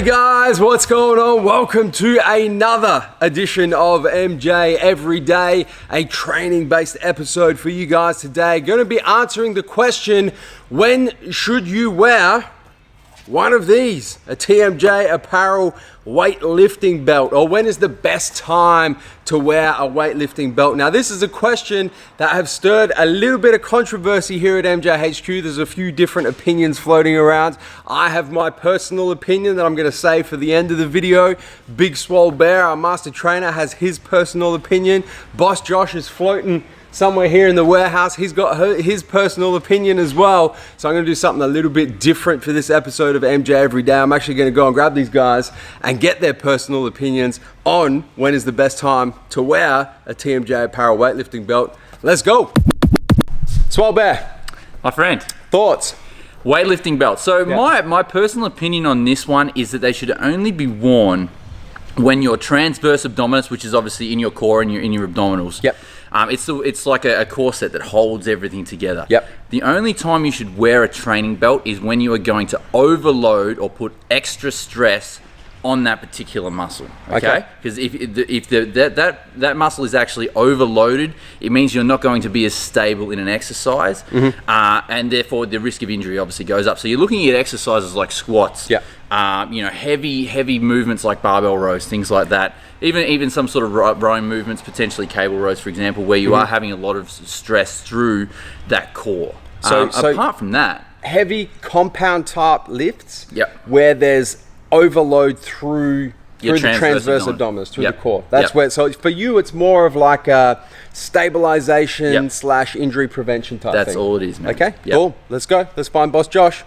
Guys, what's going on? Welcome to another edition of MJ Everyday, a training-based episode for you guys today. Going to be answering the question, when should you wear one of these, a TMJ apparel weightlifting belt, or when is the best time to wear a weightlifting belt? Now, this is a question that have stirred a little bit of controversy here at MJHQ. There's a few different opinions floating around. I have my personal opinion that I'm going to say for the end of the video. Big Swole Bear, our master trainer, has his personal opinion. Boss Josh is floating somewhere here in the warehouse. He's got his personal opinion as well. So I'm going to do something a little bit different for this episode of MJ Everyday. I'm actually going to go and grab these guys and get their personal opinions on when is the best time to wear a TMJ apparel weightlifting belt. Let's go. Swole Bear, my friend, thoughts? Weightlifting belt. So my personal opinion on this one is that they should only be worn when your transverse abdominis, which is obviously in your core and in your abdominals. Yep. It's like a corset that holds everything together. Yep. The only time you should wear a training belt is when you are going to overload or put extra stress on that particular muscle. Okay? Because if that muscle is actually overloaded, it means you're not going to be as stable in an exercise, and therefore the risk of injury obviously goes up. So you're looking at exercises like squats. Yeah. Heavy movements like barbell rows, things like that. Even some sort of rowing movements, potentially cable rows, for example, where you are having a lot of stress through that core. So apart from that, heavy compound type lifts, where there's overload through the transverse abdominis, through the core. That's where. So for you, it's more of like a stabilization / injury prevention type thing. That's all it is, man. Okay, cool. Let's go. Let's find Boss Josh.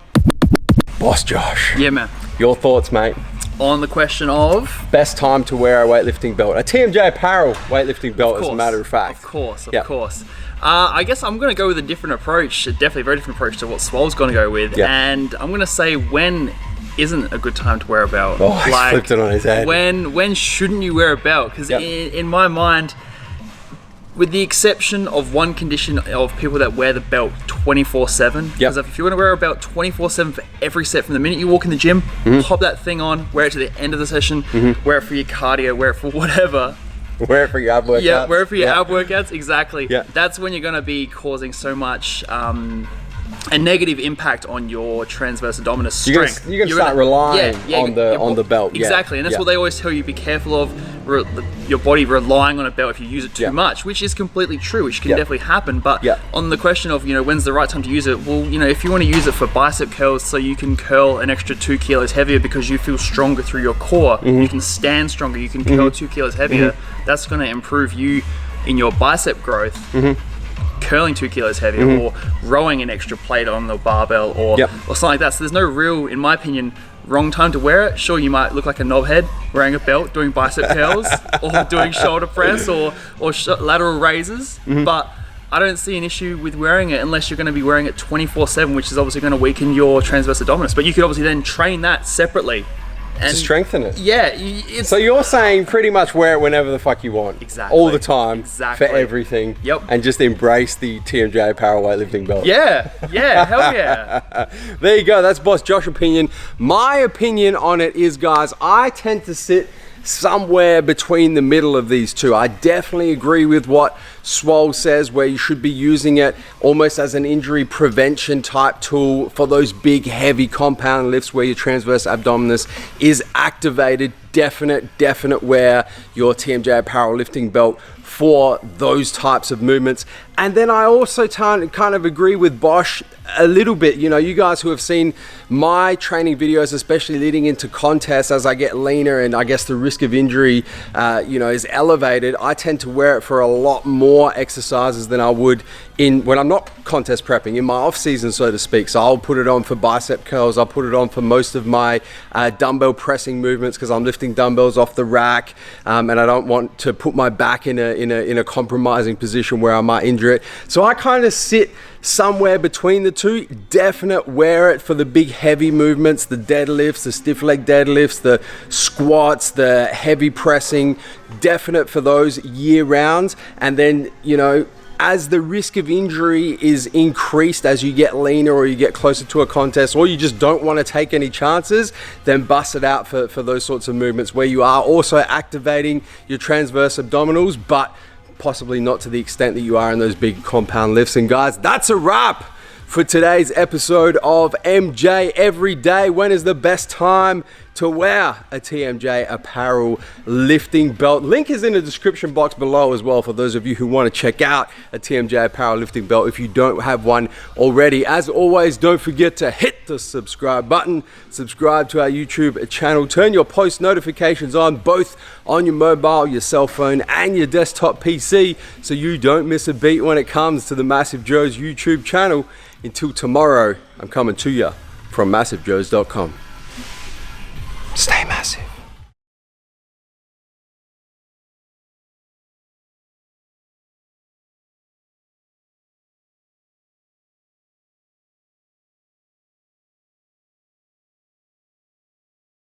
Boss Josh. Yeah, man. Your thoughts, mate? On the question of best time to wear a weightlifting belt, a TMJ apparel weightlifting belt, as a matter of fact. Of course. I guess I'm going to go with a different approach, definitely a very different approach to what Swole's going to go with, and I'm going to say when isn't a good time to wear a belt. Oh, he flipped it on his head. When shouldn't you wear a belt? Because in my mind, with the exception of one condition of people that wear the belt 24/7, because if you want to wear a belt 24/7 for every set, from the minute you walk in the gym, pop that thing on, wear it to the end of the session, wear it for your cardio, wear it for whatever. Wear it for your ab workouts. Yeah, wear it for your ab workouts, exactly. Yeah. That's when you're going to be causing so much a negative impact on your transverse abdominis strength. You're going to start relying on the belt. Exactly, and that's what they always tell you, be careful of your body relying on a belt if you use it too much, which is completely true, which can definitely happen. But on the question of, when's the right time to use it, well, if you want to use it for bicep curls so you can curl an extra 2 kilos heavier because you feel stronger through your core, you can stand stronger, you can curl 2 kilos heavier, that's going to improve you in your bicep growth. Curling 2 kilos heavier, or rowing an extra plate on the barbell, or something like that. So there's no real, in my opinion, wrong time to wear it. Sure, you might look like a knobhead wearing a belt, doing bicep curls, or doing shoulder press, or lateral raises, but I don't see an issue with wearing it unless you're going to be wearing it 24/7, which is obviously going to weaken your transverse abdominis. But you could obviously then train that separately. And to strengthen it. Yeah. So you're saying pretty much wear it whenever the fuck you want. Exactly. All the time. Exactly. For everything. Yep. And just embrace the TMJ apparel weightlifting belt. Yeah. Hell yeah. There you go. That's Boss Josh's opinion. My opinion on it is, guys, I tend to sit somewhere between the middle of these two. I definitely agree with what Swole says, where you should be using it almost as an injury prevention type tool for those big heavy compound lifts where your transverse abdominis is activated. Definite wear your TMJ apparel lifting belt for those types of movements. And then I also kind of agree with Bosch a little bit. You guys who have seen my training videos, especially leading into contests, as I get leaner and I guess the risk of injury, is elevated, I tend to wear it for a lot more exercises than I would when I'm not contest prepping, in my off season, so to speak. So I'll put it on for bicep curls. I'll put it on for most of my dumbbell pressing movements because I'm lifting dumbbells off the rack, and I don't want to put my back in a compromising position where I might injure it. So I kind of sit somewhere between the two. Definite wear it for the big heavy movements, the deadlifts, the stiff leg deadlifts, the squats, the heavy pressing. Definite for those year round. And then, as the risk of injury is increased as you get leaner or you get closer to a contest, or you just don't want to take any chances, then bust it out for those sorts of movements where you are also activating your transverse abdominals, but possibly not to the extent that you are in those big compound lifts. And guys, that's a wrap for today's episode of MJ Every Day. When is the best time to wear a TMJ apparel lifting belt? Link is in the description box below as well for those of you who want to check out a TMJ apparel lifting belt if you don't have one already. As always, don't forget to hit the subscribe button, subscribe to our YouTube channel, turn your post notifications on both on your mobile, your cell phone and your desktop PC so you don't miss a beat when it comes to the Massive Joes YouTube channel. Until tomorrow, I'm coming to you from MassiveJoes.com.